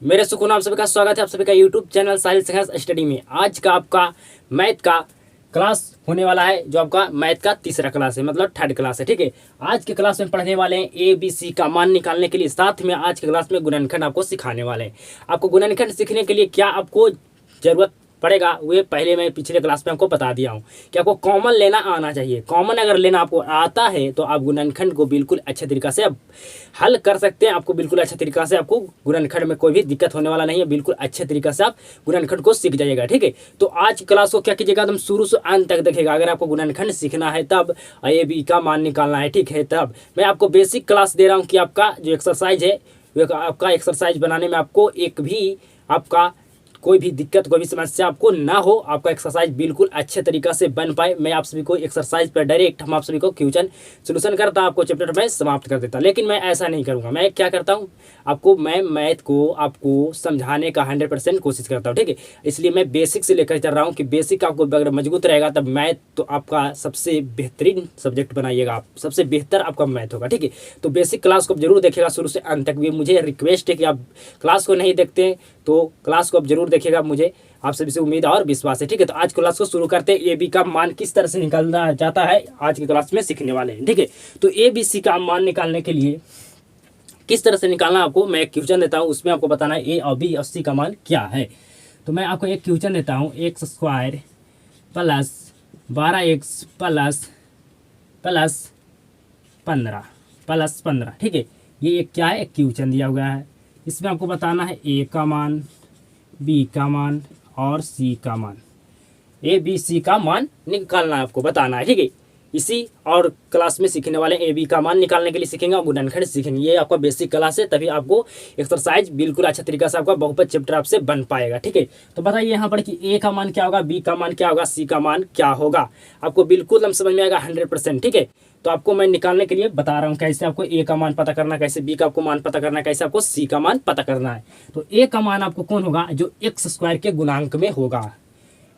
मेरे सुकून आप सभी का स्वागत है आप सभी का यूट्यूब चैनल साहिल संघर्ष स्टडी में। आज का आपका मैथ का क्लास होने वाला है, जो आपका मैथ का तीसरा क्लास है, मतलब थर्ड क्लास है। ठीक है, आज के क्लास में पढ़ने वाले हैं ए बी सी का मान निकालने के लिए, साथ में आज के क्लास में गुणनखंड आपको सिखाने वाले हैं। आपको गुणनखंड सीखने के लिए क्या आपको जरूरत पड़ेगा, वे पहले मैं पिछले क्लास में आपको बता दिया हूँ कि आपको कॉमन लेना आना चाहिए। कॉमन अगर लेना आपको आता है तो आप गुणनखंड को बिल्कुल अच्छे तरीक़ा से आप हल कर सकते हैं। आपको बिल्कुल अच्छे तरीक़ा से आपको गुणनखंड में कोई भी दिक्कत होने वाला नहीं है। बिल्कुल अच्छे तरीक़ा से आप गुणनखंड को सीख जाइएगा। ठीक है, तो आज क्लास को क्या कीजिएगा, एकदम शुरू से अंत तक देखिएगा। अगर आपको गुणनखंड सीखना है तब ए बी का मान निकालना है, ठीक है, तब मैं आपको बेसिक क्लास दे रहा हूँ कि आपका जो एक्सरसाइज है, आपका एक्सरसाइज बनाने में आपको एक भी आपका कोई भी दिक्कत, कोई भी समस्या आपको ना हो, आपका एक्सरसाइज बिल्कुल अच्छे तरीक़ा से बन पाए। मैं आप सभी को एक्सरसाइज पर डायरेक्ट हम आप सभी को क्वेश्चन सोल्यूशन करता, आपको चैप्टर में समाप्त कर देता। लेकिन मैं ऐसा नहीं करूँगा। मैं क्या करता हूँ, मैं मैथ को आपको समझाने का 100% कोशिश करता हूँ। ठीक है, इसलिए मैं बेसिक से लेकर चल रहा हूँ कि बेसिक आपको अगर मजबूत रहेगा तब मैथ तो आपका सबसे बेहतरीन सब्जेक्ट बनाइएगा, आप सबसे बेहतर आपका मैथ होगा। ठीक है, तो बेसिक क्लास को आप जरूर देखिएगा शुरू से अंत तक। भी मुझे रिक्वेस्ट है कि आप क्लास को नहीं देखते हैं तो क्लास को आप जरूर देखिएगा, मुझे आप सभी से उम्मीद और विश्वास है। ठीक है, तो आज क्लास को शुरू करते हैं। ए बी का मान किस तरह से निकालना जाता है आज की क्लास में सीखने वाले हैं। ठीक है, तो ए बी सी का मान निकालने के लिए किस तरह से निकालना, आपको मैं एक क्वेश्चन देता हूँ, उसमें आपको बताना है ए और बी और सी का मान क्या है। तो मैं आपको एक क्वेश्चन देता हूँ, x square plus 12x plus 15 ठीक है, ये एक क्या है, एक क्वेश्चन दिया हुआ है। इसमें आपको बताना है ए का मान, बी का मान और सी का मान। ए बी सी का मान निकालना है, आपको बताना है। ठीक है, इसी और क्लास में सीखने वाले ए बी का मान निकालने के लिए सीखेंगे और गुणनखंड सीखेंगे। ये आपका बेसिक क्लास है, तभी आपको एक्सरसाइज बिल्कुल अच्छा तरीका से आपका बहुपद चैप्टर आपसे बन पाएगा। ठीक है, तो बताइए यहाँ पर कि ए का मान क्या होगा, बी का मान क्या होगा, सी का मान क्या होगा। आपको बिल्कुल हम समझ में आएगा 100%। ठीक है, तो आपको मैं निकालने के लिए बता रहा हूँ कैसे आपको ए का मान पता करना है, कैसे बी का आपको मान पता करना है, कैसे आपको सी का मान पता करना है। तो ए का मान आपको कौन होगा, जो एक्स स्क्वायर के गुणांक में होगा।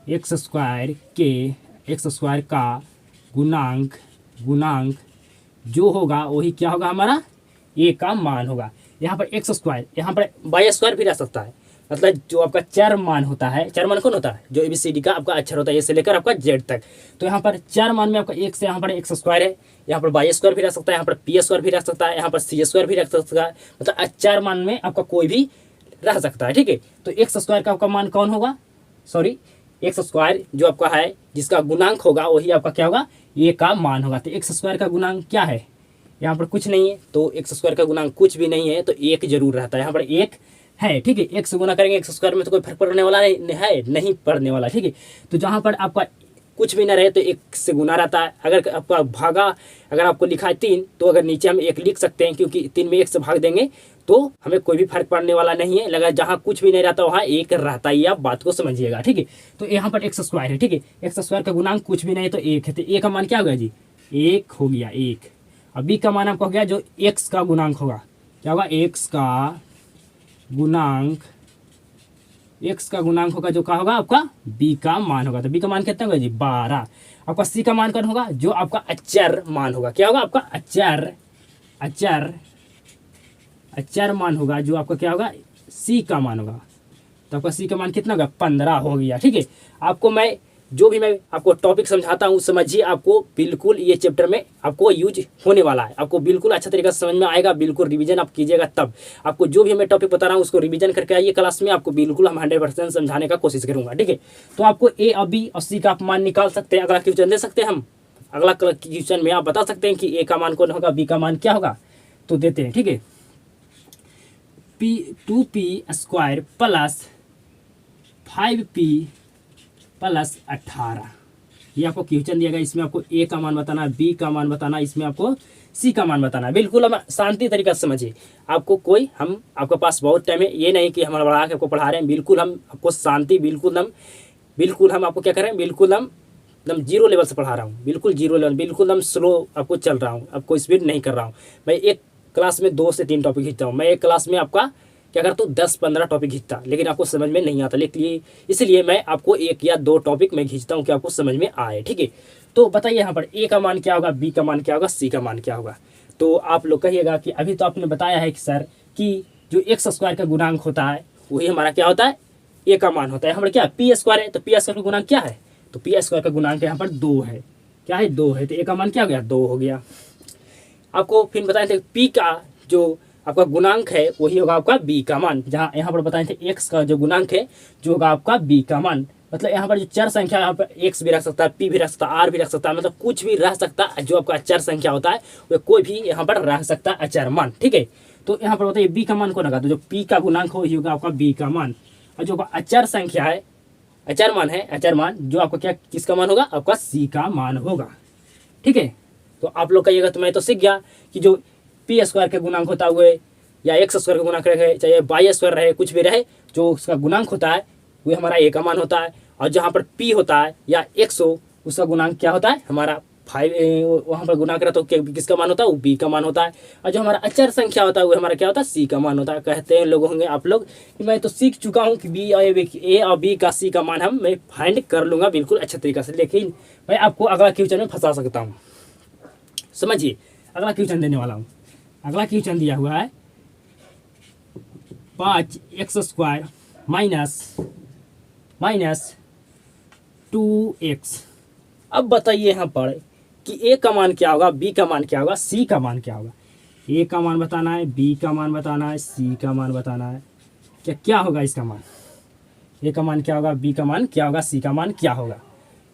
एक्स स्क्वायर का गुणांक जो होगा वही क्या होगा, हमारा ए का मान होगा। यहाँ पर एक्स स्क्वायर, यहाँ पर वाई स्क्वायर भी रह सकता है, मतलब जो आपका चार मान होता है। चार मान कौन होता है, जो ABCD का आपका अक्षर होता है, ए से लेकर आपका जेड तक। तो यहाँ पर चार मान में आपका एक से यहाँ पर एक्स स्क्वायर है, यहाँ पर वाई स्क्वायर भी रह सकता है, यहाँ पर पी स्क्वायर भी रह सकता है, यहाँ पर सी स्क्वायर भी रह सकता है। मतलब चार मान में आपका कोई भी रह सकता है। ठीक है, तो एक्स स्क्वायर का आपका मान कौन होगा, सॉरी एक्स स्क्वायर जो आपका है जिसका गुणांक होगा वही आपका क्या होगा, ए का मान होगा। तो एक्स स्क्वायर का गुणांक क्या है, यहाँ पर कुछ नहीं है, तो एक्स स्क्वायर का गुणांक कुछ भी नहीं है, तो एक जरूर रहता है। यहाँ पर एक है, ठीक है, एक से गुना करेंगे एक्स स्क्वायर में तो कोई फर्क पड़ने वाला नहीं पड़ने वाला। ठीक है, तो जहाँ पर आपका कुछ भी ना रहे तो एक से गुना रहता है। अगर आपका भागा, अगर आपको लिखा है 3 तो अगर नीचे हम 1 लिख सकते हैं, क्योंकि 3 में 1 से भाग देंगे तो हमें कोई भी फर्क पड़ने वाला नहीं है। लगा जहाँ कुछ भी नहीं रहता वहाँ एक रहता ही, आप बात को समझिएगा। ठीक है, तो यहाँ पर एक्स स्क्वायर है। ठीक है, एक्स स्क्वायर का गुणांक कुछ भी नहीं तो एक है, तो ए का मान क्या हो गया जी, एक हो गया एक। अब बी का मान आपका हो गया जो एक्स का गुणांक होगा, क्या होगा, एक्स का गुणांक होगा, जो क्या होगा आपका बी का मान होगा। तो बी का मान कितना होगा जी, 12। आपका सी का मान कौन होगा, जो आपका अचर मान होगा। क्या होगा आपका अचर मान होगा, जो आपका क्या होगा, सी का मान होगा। तो आपका सी का मान कितना होगा, 15 हो गया। ठीक है, आपको मैं जो भी मैं आपको टॉपिक समझाता हूँ समझिए, आपको बिल्कुल ये चैप्टर में आपको यूज होने वाला है, आपको बिल्कुल अच्छा तरीके से समझ में आएगा। बिल्कुल रिवीजन आप कीजिएगा, तब आपको जो भी मैं टॉपिक बता रहा हूँ उसको रिवीजन करके आइए क्लास में, आपको बिल्कुल हम 100% समझाने का कोशिश करूँगा। ठीक है, तो आपको ए और बी और सी का आप मान निकाल सकते हैं। अगला क्वेश्चन दे सकते हैं हम, अगला क्वेश्चन में आप बता सकते हैं कि ए का मान कौन होगा, बी का मान क्या होगा, तो देते हैं। ठीक है, 2p square plus 5p plus 18, ये आपको क्वेश्चन दिया गया। इसमें आपको ए का मान बताना है, बी का मान बताना है, इसमें आपको सी का मान बताना है। बिल्कुल हम शांति तरीका से समझिए, आपको कोई हम आपके पास बहुत टाइम है, ये नहीं कि हम बढ़ा के आपको पढ़ा रहे हैं। बिल्कुल हम आपको शांति, बिल्कुल हम आपको क्या कर रहे हैं, बिल्कुल हम एकदम जीरो लेवल से पढ़ा रहा हूँ, बिल्कुल जीरो लेवल, बिल्कुल हम स्लो आपको चल रहा हूँ, आपको स्पीड नहीं कर रहा हूँ। मैं एक क्लास में 2 से 3 टॉपिक खींचता हूँ, मैं एक क्लास में आपका क्या करता हूँ 10-15 टॉपिक खींचता, लेकिन आपको समझ में नहीं आता। लेकिन इसलिए मैं आपको 1 या 2 टॉपिक मैं खींचता हूँ कि आपको समझ में आए। ठीक है, तो बताइए यहाँ पर ए का मान क्या होगा, बी का मान क्या होगा, सी का मान क्या होगा। तो आप लोग कहिएगा कि अभी तो आपने बताया है कि सर कि जो एक्स स्क्वायर का गुणांक होता है वही हमारा क्या होता है, ए का मान होता है। यहाँ पर क्या पी स्क्वायर है, तो पी स्क्वायर का गुणांक क्या है, तो पी स्क्वायर का गुणांक यहाँ पर 2 है। क्या है, 2 है, तो ए का मान क्या हो गया, 2 हो गया। आपको फिर बताए थे पी का जो आपका गुणांक है वही होगा आपका बी का मान। जहाँ यहाँ पर बताए थे एक्स का जो गुणांक है जो होगा आपका बी का मान। मतलब यहाँ पर जो चर संख्या यहाँ पर एक्स भी रख सकता है, पी भी रख सकता है, आर भी रख सकता है, मतलब कुछ भी रह सकता है जो आपका अचर संख्या होता है वह कोई भी यहाँ पर रह सकता है अचर मान। ठीक है, तो यहाँ पर बताइए बी का मान कौन होगा, तो जो पी का गुणांक हो होगा आपका बी का मान। और जो अचर संख्या है, अचर मान है, अचर मान जो आपका क्या किसका मान होगा, आपका सी का मान होगा। ठीक है, तो आप लोग कहिएगा तो मैं तो सीख गया कि जो पी स्क्वायर के गुणांक होता हुए या एक्स स्क्वायर का गुणांक रहे, चाहे वाई स्क्वायर रहे, कुछ भी रहे, जो उसका गुणांक होता है वो हमारा ए का मान होता है। और जहाँ पर पी होता है या एक्स हो उसका गुणांक क्या होता है, हमारा 5, वहाँ पर गुणांक रहता है तो किसका मान होता है, वो बी का मान होता है। और जो हमारा अचर संख्या होता है वो हमारा क्या होता है, सी का मान होता है। कहते हैं लोग होंगे आप लोग कि मैं तो सीख चुका हूँ कि ए और बी का सी का मान मैं फाइंड कर लूँगा बिल्कुल अच्छे तरीके से, लेकिन मैं आपको अगला क्वेश्चन में फंसा सकता हूँ। समझिए, अगला क्वेश्चन देने वाला हूँ। अगला क्वेश्चन दिया हुआ है 5x² माइनस 2x। अब बताइए यहाँ पर कि ए का मान क्या होगा, बी का मान क्या होगा, सी का मान क्या होगा। ए का मान बताना है, बी का मान बताना है, सी का मान बताना है। क्या क्या होगा इसका मान, ए का मान क्या होगा, बी का मान क्या होगा, सी का मान क्या होगा।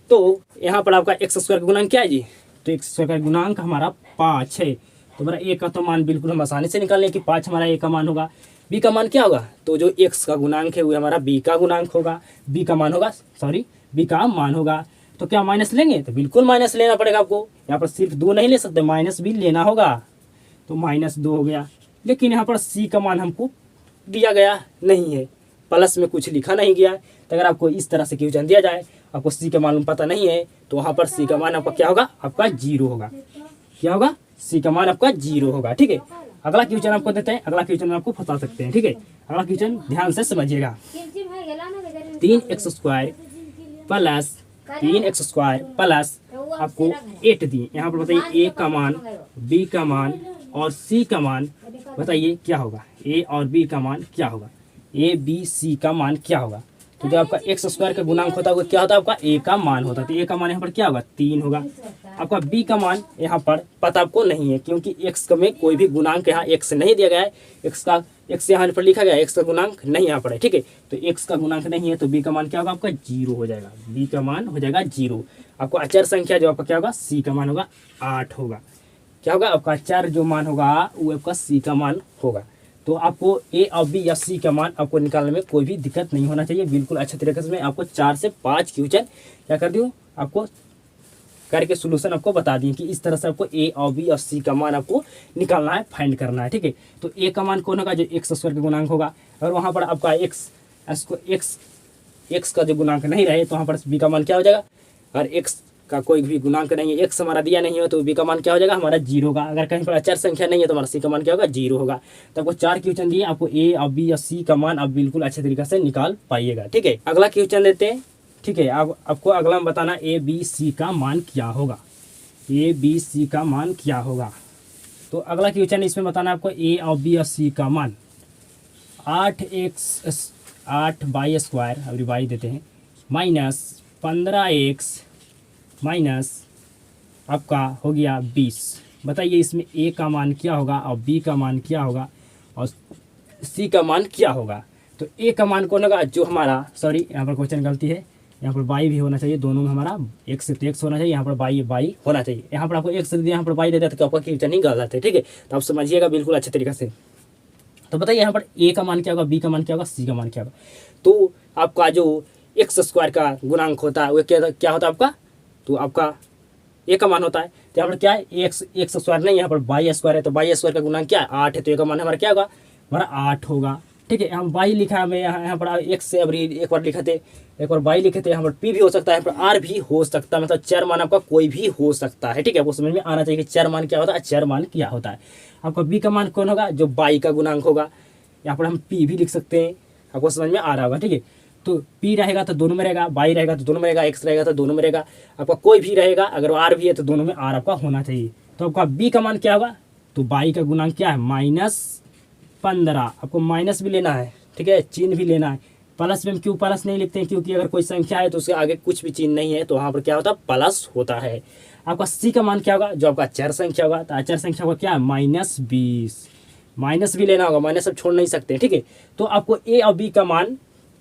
तो यहाँ पर आपका एक्स स्क्वायर का गुणांक क्या है जी, तो एक्स स्क्वायर का गुणांक हमारा 5 है। तो हमारा ए का तो मान बिल्कुल हम आसानी से निकाल लें कि 5 हमारा ए का मान होगा। बी का मान क्या होगा, तो जो एक्स का गुणांक है वो हमारा बी का गुणांक होगा, बी का मान होगा, सॉरी बी का मान होगा। तो क्या माइनस लेंगे, तो बिल्कुल माइनस लेना पड़ेगा आपको। यहाँ पर सिर्फ 2 नहीं ले सकते, माइनस भी लेना होगा। तो -2 हो गया। लेकिन यहाँ पर सी का मान हमको दिया गया नहीं है, प्लस में कुछ लिखा नहीं गया। तो अगर आपको इस तरह से क्वेश्चन दिया जाए, आपको सी का मान पता नहीं है, तो वहाँ पर सी का मान आपका क्या होगा, आपका 0 होगा। क्या होगा, सी का मान आपका 0 होगा। ठीक है, अगला क्वेश्चन आपको देते हैं। अगला क्वेश्चन में आपको फंसा सकते हैं। ठीक है, अगला क्वेश्चन ध्यान से समझिएगा। 3x² प्लस 3x² प्लस आपको 8 दिए। यहाँ पर बताइए ए का मान, बी का मान और सी का मान बताइए क्या होगा, ए और बी का मान क्या होगा, ए बी सी का मान क्या होगा। तो जो आपका एक्स स्क्वायर का गुणांक होता है वो क्या होता है, आपका ए का मान होता है। तो ए का मान यहाँ पर क्या होगा, 3 होगा। आपका बी का मान यहाँ पर पता आपको नहीं है, क्योंकि एक्स में कोई भी गुणांक यहाँ एक्स नहीं दिया गया है। एक्स यहाँ पर लिखा गया है, एक्स का गुणांक नहीं यहाँ पर है। ठीक है, तो एक्स का गुणांक नहीं है, तो बी का मान क्या होगा, आपका 0 हो जाएगा। बी का मान हो जाएगा 0। आपको अचर संख्या जो आपका क्या होगा, सी का मान होगा 8 होगा। क्या होगा, आपका अचर जो मान होगा वो आपका सी का मान होगा। तो आपको ए और बी या सी का मान आपको निकालने में कोई भी दिक्कत नहीं होना चाहिए। बिल्कुल अच्छे तरीके से मैं आपको 4 से 5 क्वेश्चन क्या कर दूँ, आपको करके सोल्यूशन आपको बता दिए कि इस तरह से आपको ए और बी और सी का मान आपको निकालना है, फाइंड करना है। ठीक है, तो ए का मान कौन होगा, जो एक्स स्क्वायर का गुणांक होगा। और वहाँ पर आपका एक्स का जो गुणांक नहीं रहे तो वहाँ पर बी का मान क्या हो जाएगा। और एक्स का कोई भी गुणांक नहीं है, एक्स हमारा दिया नहीं हो तो बी का मान क्या हो जाएगा, हमारा 0 होगा। अगर कहीं पर अचर संख्या नहीं है तो हमारा सी का मान क्या होगा, 0 होगा। तो आपको 4 क्वेश्चन दिए, आपको ए और बी और सी का मान आप बिल्कुल अच्छे तरीके से निकाल पाइएगा। ठीक है, अगला क्वेश्चन देते हैं। ठीक है, अब आपको अगला में बताना ए बी सी का मान क्या होगा, ए बी सी का मान क्या होगा। तो अगला क्वेश्चन इसमें बताना आपको ए और बी और सी का मान। 8y², अब y देते हैं, माइनस 15x माइनस आपका हो गया 20। बताइए इसमें ए का मान क्या होगा और बी का मान क्या होगा और सी का मान क्या होगा। तो ए का मान कौन होगा, जो हमारा, सॉरी यहाँ पर क्वेश्चन गलती है, यहाँ पर बाई भी होना चाहिए, दोनों में हमारा एक्स से एक्स होना चाहिए, यहाँ पर बाई होना चाहिए। यहाँ पर आपको एक्स दिया, यहाँ पर बाई दे दिया तो आपका क्वेश्चन नहीं गलत है। ठीक है, तो आप समझिएगा बिल्कुल अच्छे तरीके से। तो बताइए यहाँ पर ए का मान क्या होगा, बी का मान क्या होगा, सी का मान क्या होगा। तो आपका जो एक्स स्क्वायर का गुणांक होता है वो क्या होता है आपका, तो आपका ए का मान होता है। तो यहाँ पर क्या है, एक्स स्क्वायर नहीं, यहाँ पर वाई स्क्वायर है, तो वाई स्क्वायर का गुणांक क्या है, 8 है। तो ए का मान हमारा क्या होगा, हमारा 8 होगा। ठीक है, हम वाई लिखा है, मैं यहाँ पर एक्स से अभी एक बार लिखे थे, एक बार वाई लिखे थे, यहाँ पर पी भी हो सकता है, यहाँ पर आर भी हो सकता है। मतलब चर मान आपका कोई भी हो सकता है। ठीक है, वो समझ में आना चाहिए कि चर मान क्या होता है, चर मान क्या होता है। आपका बी का मान कौन होगा, जो वाई का गुणांक होगा। यहाँ पर हम पी भी लिख सकते हैं, आपको समझ में आ रहा होगा। ठीक है, तो पी रहेगा तो दोनों में रहेगा, वाई रहेगा तो दोनों में रहेगा, एक्स रहेगा तो दोनों में रहेगा, आपका कोई भी रहेगा। अगर आर भी है तो दोनों में आर आपका होना चाहिए। तो आपका बी का मान क्या होगा, तो वाई का गुणांक क्या है, -15। आपको माइनस भी लेना है, ठीक है, चिन्ह भी लेना है। प्लस में हम क्यों प्लस नहीं लिखते हैं, क्योंकि अगर कोई संख्या है तो उसके आगे कुछ भी चिन्ह नहीं है तो वहाँ पर क्या होता है, प्लस होता है। आपका सी का मान क्या होगा, जो आपका अचर संख्या होगा, तो अचर संख्या होगा क्या, -20। माइनस भी लेना होगा, माइनस अब छोड़ नहीं सकते, ठीक है। तो आपको ए और बी का मान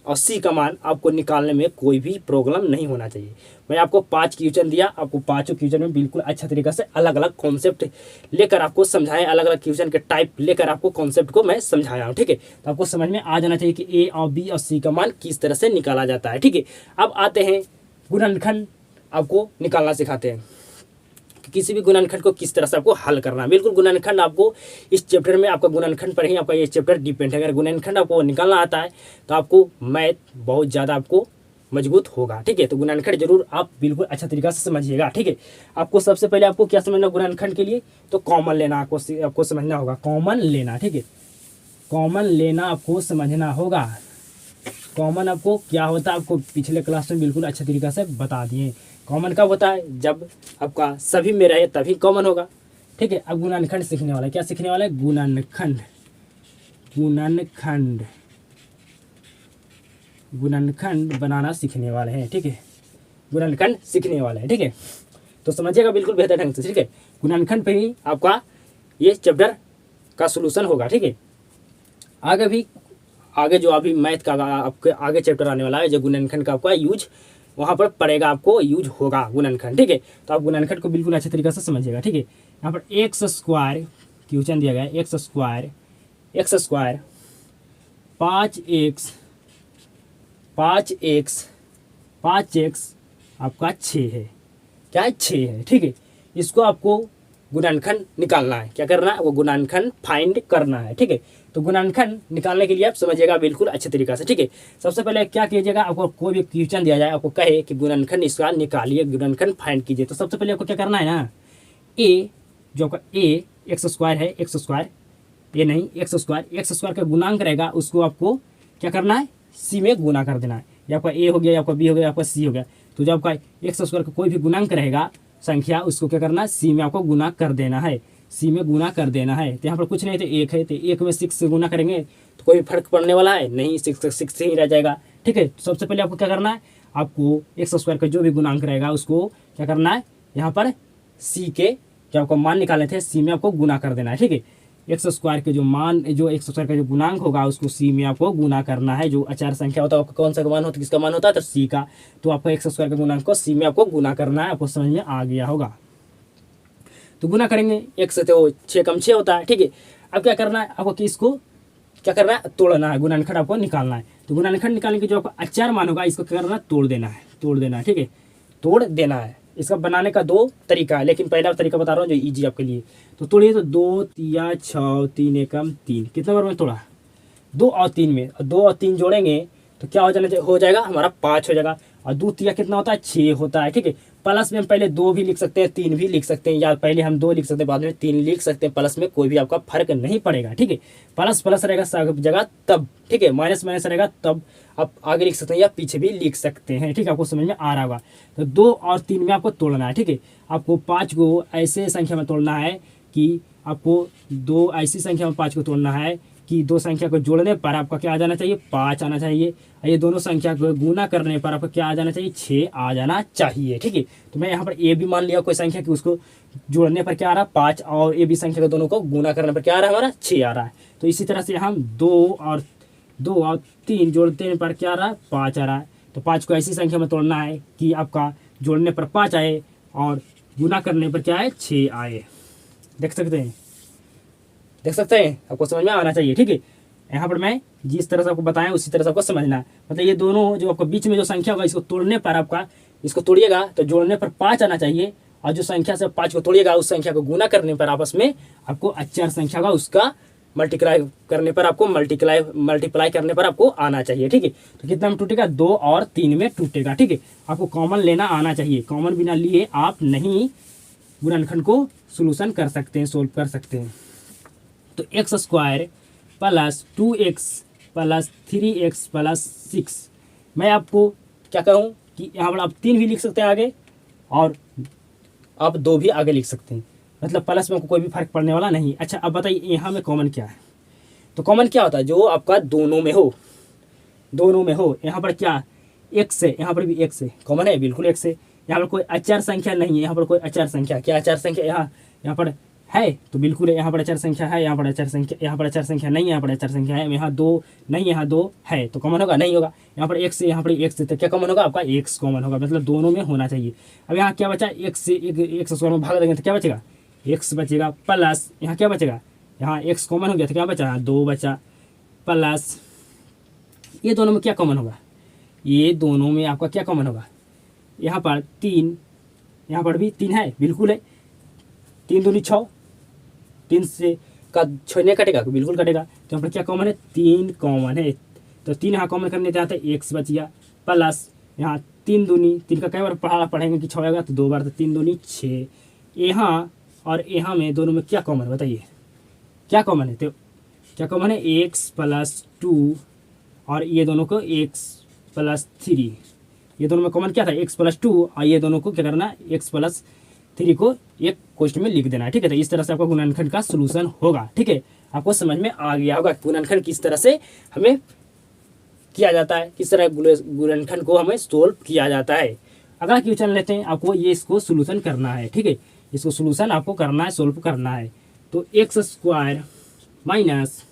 और सी का मान आपको निकालने में कोई भी प्रॉब्लम नहीं होना चाहिए। मैं आपको 5 क्वेश्चन दिया, आपको पाँचों क्वेश्चन में बिल्कुल अच्छा तरीके से अलग अलग कॉन्सेप्ट लेकर आपको समझाएं, अलग अलग क्वेश्चन के टाइप लेकर आपको कॉन्सेप्ट को मैं समझाया हूँ, ठीक है। तो आपको समझ में आ जाना चाहिए कि ए और बी और सी का मान किस तरह से निकाला जाता है, ठीक है। अब आते हैं गुणनखंड, आपको निकालना सिखाते हैं कि किसी भी गुणनखंड को किस तरह से आपको हल करना है। बिल्कुल गुणनखंड आपको इस चैप्टर में, आपका गुणनखंड पर ही आपका ये चैप्टर डिपेंड है। अगर गुणनखंड आपको निकालना आता है तो आपको मैथ बहुत ज़्यादा आपको मजबूत होगा, ठीक है। तो गुणनखंड जरूर आप बिल्कुल अच्छा तरीका से समझिएगा, ठीक है। आपको सबसे पहले आपको क्या समझना गुणनखंड के लिए, तो कॉमन लेना आपको समझना होगा, कॉमन लेना, ठीक है। कॉमन लेना आपको समझना होगा। कॉमन आपको क्या होता है, आपको पिछले क्लास में बिल्कुल अच्छे तरीके से बता दिए। कॉमन कब होता है, जब आपका सभी में रहे तभी कॉमन होगा, ठीक है। अब गुणनखंड सीखने वाला है, क्या सीखने वाला है, गुणनखंड। गुणनखंड गुणनखंड बनाना सीखने वाले हैं, ठीक है। गुणनखंड सीखने वाले हैं, ठीक है। तो समझिएगा बिल्कुल बेहतर ढंग से, ठीक है। गुणनखंड पे ही आपका ये चैप्टर का सोल्यूशन होगा, ठीक है। आगे जो अभी मैथ का आपके आगे चैप्टर आने वाला है, जो गुणनखंड का आपका यूज वहाँ पर पड़ेगा, आपको यूज होगा गुणनखंड, ठीक है। तो आप गुणनखंड को बिल्कुल अच्छे तरीके से समझिएगा, ठीक है। यहाँ पर एक्स स्क्वायर क्वेश्चन दिया गया है, एक्स स्क्वायर 5x आपका 6 है, क्या है, 6 है, ठीक है। इसको आपको गुणनखंड निकालना है, क्या करना है, वो गुणनखंड फाइंड करना है, ठीक है। तो गुणनखंड निकालने के लिए आप समझिएगा बिल्कुल अच्छे तरीके से, ठीक है। सबसे पहले क्या कीजिएगा, आपको कोई भी क्वेश्चन दिया जाए, आपको कहे कि गुणनखंड इसका निकालिए, गुणनखंड फाइंड कीजिए, तो सबसे पहले आपको क्या करना है ना, ए जो आपका ए एक्स स्क्वायर है, एक्स स्क्वायर का गुणांक रहेगा, उसको आपको क्या करना है, सी में गुना कर देना है। या आपका ए हो गया, या आपका बी हो गया, आपका सी हो गया। तो जब आपका एक्स स्क्वायर का कोई भी गुणांक रहेगा संख्या, उसको क्या करना है, सी में आपको गुना कर देना है, सी में गुना कर देना है। तो यहाँ पर कुछ नहीं, तो 1 है, तो 1 में 6 से गुना करेंगे तो कोई फर्क पड़ने वाला है नहीं, 6 से ही रह जाएगा, ठीक है। तो सबसे पहले आपको क्या करना है, आपको एक्स स्क्वायर का जो भी गुणांक रहेगा उसको क्या करना है, यहाँ पर सी के जो आपको मान निकालने थे, सी में आपको गुना कर देना है, ठीक है। एक्स स्क्वायर के जो एक्स स्क्वायर का जो गुणांक होगा उसको सी में आपको गुना करना है। जो अचार संख्या होता है आपका कौन सा मान होता है, किसका मान होता है, तो सी का। तो आपको एक्स स्क्वायर के गुणांक को सी में आपको गुना करना है, आपको समझ में आ गया होगा। तो गुना करेंगे, एक से तो 6 कम 6 होता है, ठीक है। अब क्या करना है, आपको कि इसको क्या करना है, तोड़ना है, गुणनखंड आपको निकालना है। तो गुणनखंड निकालने के जो आपका अचार मान होगा, इसको क्या करना है, तोड़ देना है, ठीक है, तोड़ देना है। इसका बनाने का 2 तरीका है, लेकिन पहला तरीका बता रहा हूँ जो इजी आपके लिए। तो तोड़िए, तो 2 तिया 6 3 एकम 3, कितना बार में तोड़ा, 2 और 3 में, और 2 और 3 जोड़ेंगे तो क्या हो जाएगा हमारा 5 हो जाएगा। और 2 तिया कितना होता है, 6 होता है, ठीक है। प्लस में हम पहले 2 भी लिख सकते हैं, 3 भी लिख सकते हैं, या पहले हम 2 लिख सकते हैं बाद में 3 लिख सकते हैं। प्लस में कोई भी आपका फर्क नहीं पड़ेगा, ठीक है। प्लस रहेगा सब जगह तब, ठीक है। माइनस रहेगा तब आप आगे लिख सकते हैं या पीछे भी लिख सकते हैं, ठीक है। आपको समझ में आ रहा होगा। तो 2 और 3 में आपको तोड़ना है, ठीक है। आपको 5 को ऐसे संख्या में तोड़ना है कि आपको 2 ऐसी संख्या में 5 को तोड़ना है कि 2 संख्या को जोड़ने पर आपका क्या आ जाना चाहिए, 5 आना चाहिए। ये दोनों संख्या को गुना करने पर आपका क्या आ जाना चाहिए, 6 आ जाना चाहिए, ठीक है। तो मैं यहाँ पर ए भी मान लिया कोई संख्या कि उसको जोड़ने पर क्या आ रहा है, 5, और ए बी संख्या को दोनों को गुना करने पर क्या आ रहा है, हमारा 6 आ रहा है। तो इसी तरह से हम 2 और 3 जोड़ने पर क्या आ रहा है, 5 आ रहा है। तो 5 को ऐसी संख्या में तोड़ना है कि आपका जोड़ने पर 5 आए और गुना करने पर क्या आए, 6 आए। देख सकते हैं, आपको समझ में आना चाहिए, ठीक है। यहाँ पर मैं जिस तरह से आपको बताया उसी तरह से आपको समझना है। मतलब ये दोनों जो आपको बीच में जो संख्या होगा, इसको तोड़ने पर आपका, इसको तोड़िएगा तो जोड़ने पर 5 आना चाहिए, और जो संख्या से 5 को तोड़िएगा उस संख्या को गुना करने पर आपस में आपको अचार संख्या होगा, उसका मल्टीप्लाई करने पर आपको मल्टीप्लाई करने पर आपको आना चाहिए, ठीक है। तो कितना में टूटेगा, 2 और 3 में टूटेगा, ठीक है। आपको कॉमन लेना आना चाहिए, कॉमन बिना लिए आप नहीं गुणनखंड को सोल्यूशन कर सकते हैं, सोल्व कर सकते हैं। तो x square plus 2x plus 3x plus 6, मैं आपको क्या कहूँ कि यहाँ पर आप 3 भी लिख सकते हैं आगे, और आप 2 भी आगे लिख सकते हैं, मतलब प्लस में आपको कोई भी फर्क पड़ने वाला नहीं। अच्छा अब बताइए यहाँ में कॉमन क्या है, तो कॉमन क्या होता है, जो आपका दोनों में हो, दोनों में हो। यहाँ पर क्या x है, यहाँ पर भी x है, कॉमन है, बिल्कुल x है। यहाँ पर कोई अचर संख्या नहीं है, यहाँ पर कोई अचर संख्या, क्या अचर संख्या यहाँ पर है, तो बिल्कुल है, यहाँ पर अचर संख्या है, यहाँ पर अचर संख्या, यहाँ पर अचर संख्या नहीं है, यहाँ पर अचर संख्या है, यहाँ दो नहीं, यहाँ दो है, तो कॉमन होगा, नहीं होगा। यहाँ पर x है, यहाँ पर x है, तो क्या कॉमन होगा, आपका x कॉमन होगा, मतलब दोनों में होना चाहिए। अब यहाँ क्या बचा, x से x स्क्वायर में भाग देंगे तो क्या बचेगा, x बचेगा, प्लस यहाँ क्या बचेगा, यहाँ x कॉमन हो गया तो क्या बचा, 2 बचा, प्लस ये दोनों में क्या कॉमन होगा, ये दोनों में आपका क्या कॉमन होगा, यहाँ पर 3, यहाँ पर भी 3 है, बिल्कुल है, 3 दूनी 6, 3 से का 6 नहीं कटेगा, बिल्कुल कटेगा। तो यहाँ पर क्या कॉमन है, 3 कॉमन है, तो 3 यहाँ कॉमन करने जाते हैं, x बच गया, प्लस यहाँ 3 दूनी 3 का कई बार पढ़ेंगे कि 6 आएगा, तो 2 बार, तो 3 दूनी 6। यहाँ और यहाँ में दोनों में क्या कॉमन है, बताइए क्या कॉमन है, तो क्या कॉमन है, x + 2, और ये दोनों को x + 3, ये दोनों में कॉमन क्या था, x + 2, और ये दोनों को क्या करना, x + 3 को एक क्वेश्चन में लिख देना है, ठीक है। तो इस तरह से आपका गुणनखंड का सोल्यूशन होगा, ठीक है। आपको समझ में आ गया होगा गुणनखंड किस तरह से हमें किया जाता है, किस तरह गुणनखंड को हमें सोल्व किया जाता है। अगला क्वेश्चन लेते हैं, आपको ये इसको सोल्यूशन करना है, ठीक है, इसको सोल्यूशन आपको करना है, सोल्व करना है। तो x² माइनस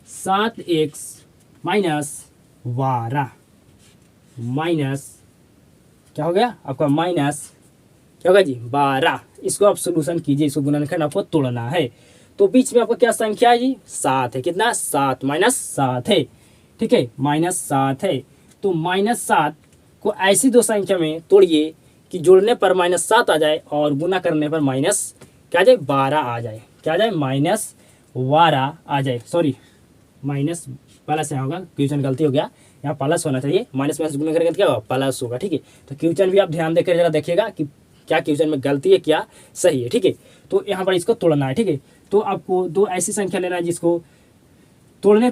7x - 12 माइनस क्या हो गया आपका, माइनस क्या होगा जी, 12। इसको आप सोल्यूशन कीजिए, इसको गुणनखंड आपको तोड़ना है। तो बीच में आपका क्या संख्या है जी, 7 है, कितना, 7 -7 है, ठीक है, -7 है। तो -7 को ऐसी दो संख्या में तोड़िए कि जोड़ने पर -7 आ जाए और गुना करने पर माइनस क्या आ जाए, 12 आ जाए, क्या आ जाए, -12 आ जाए, सॉरी माइनस प्लस यहाँ होगा, क्वेश्चन गलती हो गया, यहाँ प्लस होना चाहिए, माइनस गुना करेंगे तो क्या होगा, प्लस होगा, ठीक है। तो क्वेश्चन भी आप ध्यान देकर जरा देखिएगा कि क्या क्वेश्चन में गलती है, क्या सही है, ठीक है। तो यहाँ पर इसको तोड़ना है, ठीक है। तो आपको दो ऐसी संख्या लेना है जिसको तोड़ेंगे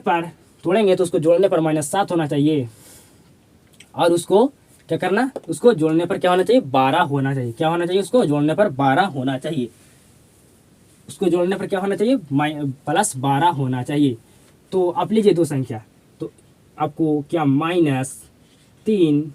तो उसको जोड़ने पर -7 होना चाहिए, और उसको क्या करना, उसको जोड़ने पर क्या होना चाहिए, 12 होना चाहिए, क्या होना चाहिए, उसको जोड़ने पर 12 होना चाहिए, उसको जोड़ने पर क्या होना चाहिए, +12 होना चाहिए। तो आप लीजिए दो संख्या, तो आपको क्या -3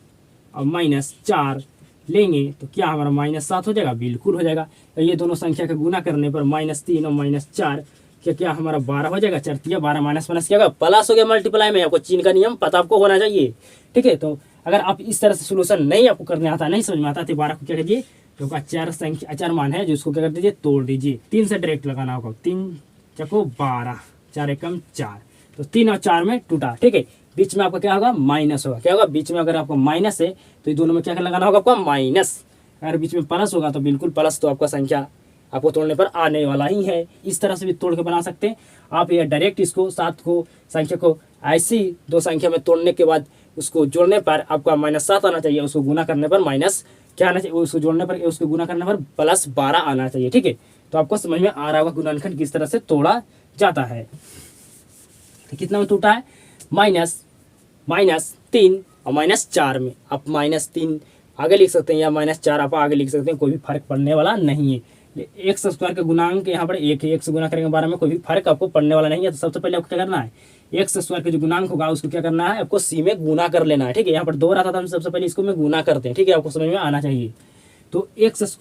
और -4 लेंगे तो क्या हमारा -7 हो जाएगा, बिल्कुल हो जाएगा। तो ये दोनों संख्या का गुना करने पर -3 और -4 क्या हमारा 12 हो जाएगा, 4 × 12 माइनस क्या होगा, प्लस हो गया, मल्टीप्लाई में। आपको चीन का नियम पता आपको होना चाहिए, ठीक है। तो अगर आप इस तरह से सोल्यूशन नहीं आपको करने आता, नहीं समझ में आता, तो 12 को क्या कीजिए, तो 4 मान है जो उसको क्या कर दीजिए, तोड़ दीजिए, 3 से डायरेक्ट लगाना होगा, 3 × 12, 4 × 4, तो 3 और 4 में टूटा, ठीक है। बीच में आपका क्या होगा, माइनस होगा, क्या होगा, बीच में अगर आपको माइनस है तो ये दोनों में क्या लगाना होगा, आपका माइनस। अगर बीच में प्लस होगा तो बिल्कुल प्लस, तो आपका संख्या आपको तोड़ने पर आने वाला ही है। इस तरह से भी तोड़ के बना सकते हैं आप, या डायरेक्ट इसको 7 को संख्या को ऐसी दो संख्या में तोड़ने के बाद उसको जोड़ने पर आपका -7 आना चाहिए, उसको गुना करने पर माइनस क्या आना चाहिए, उसको जोड़ने पर उसको गुना करने पर +12 आना चाहिए, ठीक है। तो आपको समझ में आ रहा होगा गुणनखंड किस तरह से तोड़ा जाता है। तो कितना में टूटा है, -3 और -4 में। आप -3 आगे लिख सकते हैं या -4 आप आगे लिख सकते हैं, कोई भी फर्क पड़ने वाला नहीं है। x² का गुणांक यहाँ पर 1 है, 1 से गुना करेंगे 12 में, कोई भी फर्क आपको पड़ने वाला नहीं है। तो सबसे पहले आपको क्या करना है, x² का जो गुणांक होगा उसको क्या करना है, आपको c में गुना कर लेना है, ठीक है। यहाँ पर 2 रहा था, हम सबसे पहले इसको में गुना करते हैं, ठीक है, आपको समझ में आना चाहिए। तो x² -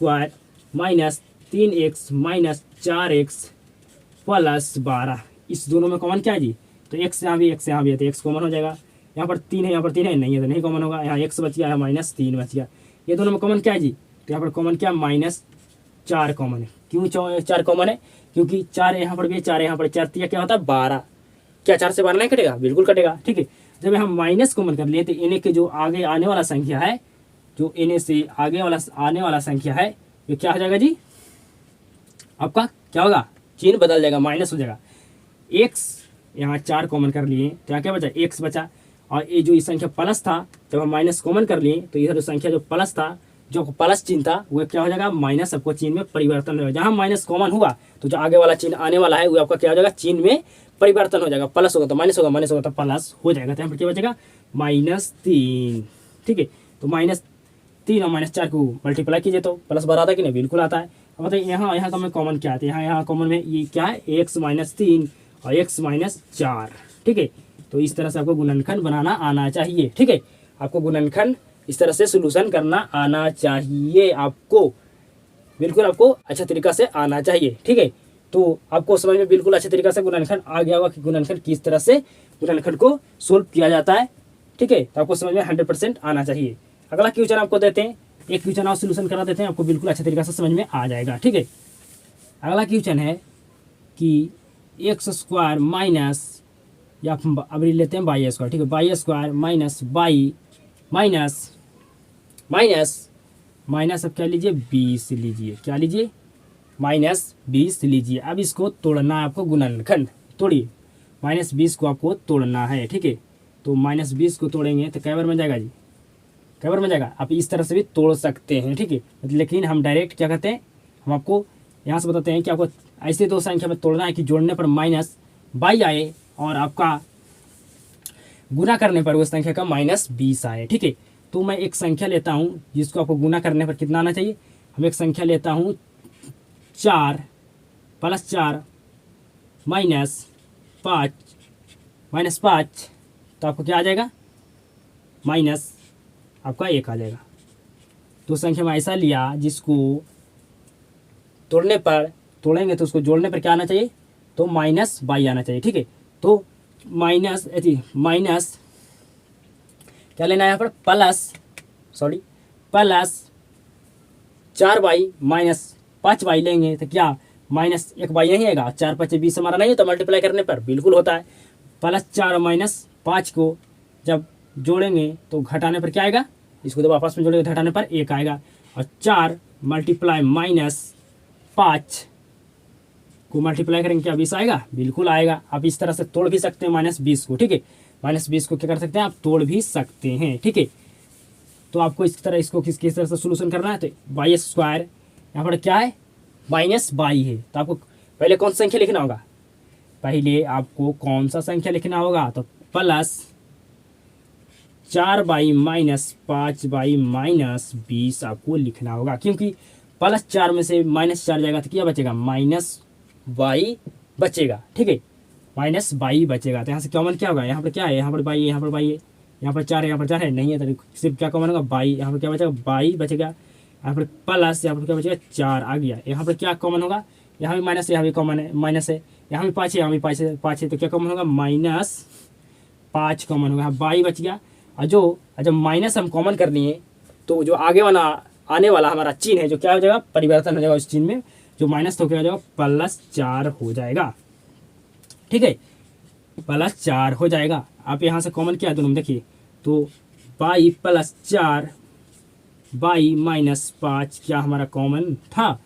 3x - 4x + 12, इस दोनों में कॉमन क्या है जी, तो x यहाँ भी x यहाँ भी है, तो x कॉमन हो जाएगा। यहाँ पर 3 है, यहाँ पर 3 है, नहीं है तो नहीं कॉमन होगा, यहाँ x बच गया, यहाँ -3 बच गया। ये दोनों में कॉमन क्या है जी, तो यहाँ पर कॉमन क्या, -4 कॉमन है। क्यों 4 कॉमन है, क्योंकि 4 यहाँ पर भी 4 यहाँ पर, 4 क्या होता है 12, क्या 4 से 12 नहीं कटेगा, बिल्कुल कटेगा, ठीक है। जब हम माइनस कॉमन कर लिए तो इन्हें के जो आगे आने वाला संख्या है, जो इन्हें से आगे वाला आने वाला संख्या है, ये क्या हो जाएगा जी, आपका क्या होगा, चिन्ह बदल जाएगा, माइनस हो जाएगा। x यहाँ 4 कॉमन कर लिए तो यहाँ क्या बचा, x बचा, और ये जो इस संख्या प्लस था, जब हम माइनस कॉमन कर लिए तो इधर संख्या जो प्लस था, जो प्लस चिन्ह था, वो क्या हो जाएगा, माइनस आपको चिन्ह में परिवर्तन होगा। जहाँ माइनस कॉमन हुआ तो जो आगे वाला चिन्ह आने वाला है वो आपका क्या हो जाएगा, चिन्ह में परिवर्तन हो जाएगा। प्लस होगा तो माइनस होगा, माइनस होगा तो प्लस हो जाएगा। तो यहाँ पर क्या बचेगा, -3, ठीक है। तो -3 और -4 को मल्टीप्लाई कीजिए तो +12 आता है कि नहीं, बिल्कुल आता है। अब बताइए यहाँ का मैं कॉमन क्या आता है, यहाँ कॉमन में ये क्या है, x-3 और x-4, ठीक है। तो इस तरह से आपको गुणनखंड बनाना आना चाहिए, ठीक है। आपको गुणनखंड इस तरह से सोल्यूशन करना आना चाहिए, आपको बिल्कुल आपको अच्छा तरीका से आना चाहिए, ठीक है। तो आपको समझ में बिल्कुल अच्छे तरीके से गुणनखंड आ गया होगा कि गुणनखंड किस तरह से गुणनखंड को सोल्व किया जाता है, ठीक है। तो आपको समझ में 100% आना चाहिए। अगला क्वेश्चन आपको देते हैं, एक क्वेश्चन और सोल्यूशन करा देते हैं, आपको बिल्कुल अच्छे तरीके से समझ में आ जाएगा, ठीक है। अगला क्वेश्चन है कि x² माइनस, या अब लेते हैं y², ठीक है। y² माइनस बाई माइनस अब क्या लीजिए, 20 लीजिए, क्या लीजिए, -20 लीजिए। अब इसको तोड़ना है आपको, गुणनखंड तोड़िए, -20 को आपको तोड़ना है, ठीक है। तो -20 को तोड़ेंगे तो कै बार में जाएगा जी, कै बार में जाएगा। आप इस तरह से भी तोड़ सकते हैं, ठीक है। लेकिन हम डायरेक्ट क्या करते हैं, हम आपको यहाँ से बताते हैं कि आपको ऐसे दो संख्या में तोड़ना है कि जोड़ने पर -22 आए और आपका गुना करने पर उस संख्या का -20 आए, ठीक है। तो मैं एक संख्या लेता हूँ जिसको आपको गुना करने पर कितना आना चाहिए, हम एक संख्या लेता हूँ 4 + 4 -5 तो आपको क्या आ जाएगा, माइनस आपका 1 आ जाएगा। तो संख्या में ऐसा लिया जिसको तोड़ेंगे तो उसको जोड़ने पर क्या आना चाहिए, तो -22 आना चाहिए, ठीक है। तो माइनस क्या लेना है यहाँ पर, प्लस 4y -5y लेंगे तो क्या -1y नहीं आएगा, 4 × 5 = 20 हमारा नहीं होता, मल्टीप्लाई करने पर बिल्कुल होता है। +4 और -5 को जब जोड़ेंगे तो घटाने पर क्या आएगा, इसको जब आपस में जोड़ेंगे घटाने पर 1 आएगा। और 4 × -5 को मल्टीप्लाई करेंगे क्या 20 आएगा, बिल्कुल आएगा। आप इस तरह से तोड़ भी सकते हैं -20 को, ठीक है। -20 को क्या कर सकते हैं, आप तोड़ भी सकते हैं, ठीक है। तो आपको इस तरह इसको किस तरह से सोल्यूशन करना है, तो y² यहाँ पर क्या है, -22 है। तो आपको पहले कौन सा संख्या लिखना होगा, पहले आपको कौन सा संख्या लिखना होगा, तो +4y -5y -20 आपको लिखना होगा, क्योंकि +4 में से -4 जाएगा तो क्या बचेगा, -y बचेगा, ठीक है, -y बचेगा। तो यहाँ से कॉमन क्या होगा, यहाँ पर क्या है, यहाँ पर y है, यहाँ पर y है, यहाँ पर 4 है, यहाँ पर 4 है, नहीं है तो सिर्फ क्या कॉमन होगा, y, यहाँ पर क्या बचेगा, y बचेगा, यहाँ पर प्लस, यहाँ पर क्या बचेगा, 4 आ गया। यहाँ पर क्या कॉमन होगा, यहाँ भी माइनस है, यहाँ भी कॉमन है, माइनस है, यहाँ भी 5 है, यहाँ भी 5 है, तो क्या कॉमन होगा, -5 कॉमन होगा, y बच गया। और जब माइनस हम कॉमन कर लिए तो जो आगे वाला आने वाला हमारा चिन्ह है जो क्या हो जाएगा, परिवर्तन हो जाएगा उस चिन्ह में, जो माइनस तो क्या हो जाएगा, +4 हो जाएगा, ठीक है, +4 हो जाएगा। आप यहाँ से कॉमन क्या है दोनों में देखिए, तो y +4 y -5 क्या हमारा कॉमन था,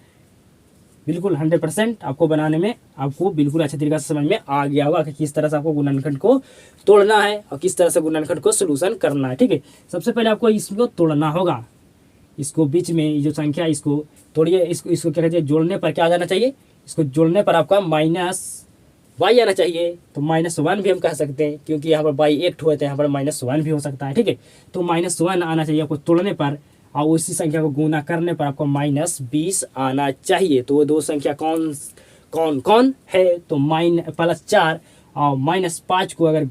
बिल्कुल 100% आपको बनाने में आपको बिल्कुल अच्छे तरीके से समझ में आ गया होगा कि किस तरह से आपको गुणनखंड को तोड़ना है और किस तरह से गुणनखंड को सोल्यूशन करना है, ठीक है। सबसे पहले आपको इसको तोड़ना होगा, इसको बीच में जो संख्या इसको तोड़िए, इसको क्या कहते हैं, जोड़ने पर क्या आ जाना चाहिए, इसको जोड़ने पर आपका -y आना चाहिए। तो -1 भी हम कह सकते हैं, क्योंकि यहाँ पर y एक ठो है तो यहाँ पर -1 भी हो सकता है, ठीक है। तो -1 आना चाहिए आपको तोड़ने पर, और उसी संख्या को गुना करने पर आपको -20 आना चाहिए। तो वो दो संख्या कौन है, तो +4 और -5 को अगर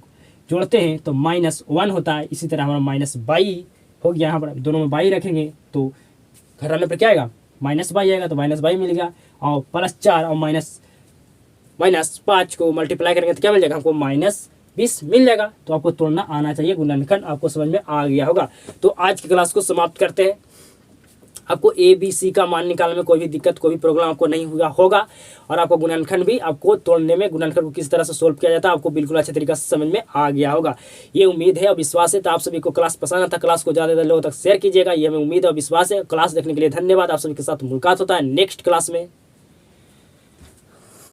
जोड़ते हैं तो -1 होता है। इसी तरह हमारा -22 हो गया, यहाँ पर दोनों में y रखेंगे तो घटाने पर क्या आएगा, -y आएगा, तो -y मिल गया। और +4 और -5 को मल्टीप्लाई करेंगे तो क्या मिल जाएगा, हमको -20 मिल जाएगा। तो आपको तोड़ना आना चाहिए, गुणनखंड आपको समझ में आ गया होगा। तो आज की क्लास को समाप्त करते हैं। आपको ABC का मान निकालने में कोई भी दिक्कत, कोई भी प्रॉब्लम आपको नहीं हुआ होगा, और आपको गुणनखंड भी आपको तोड़ने में, गुणनखंड को किस तरह से सोल्व किया जाता है आपको बिल्कुल अच्छे तरीके से समझ में आ गया होगा। ये उम्मीद है और विश्वास है। तो आप सभी को क्लास पसंद आता, क्लास को ज़्यादा लोगों तक शेयर कीजिएगा, ये हमें उम्मीद और विश्वास है। क्लास देखने के लिए धन्यवाद। आप सभी के साथ मुलाकात होता है नेक्स्ट क्लास में।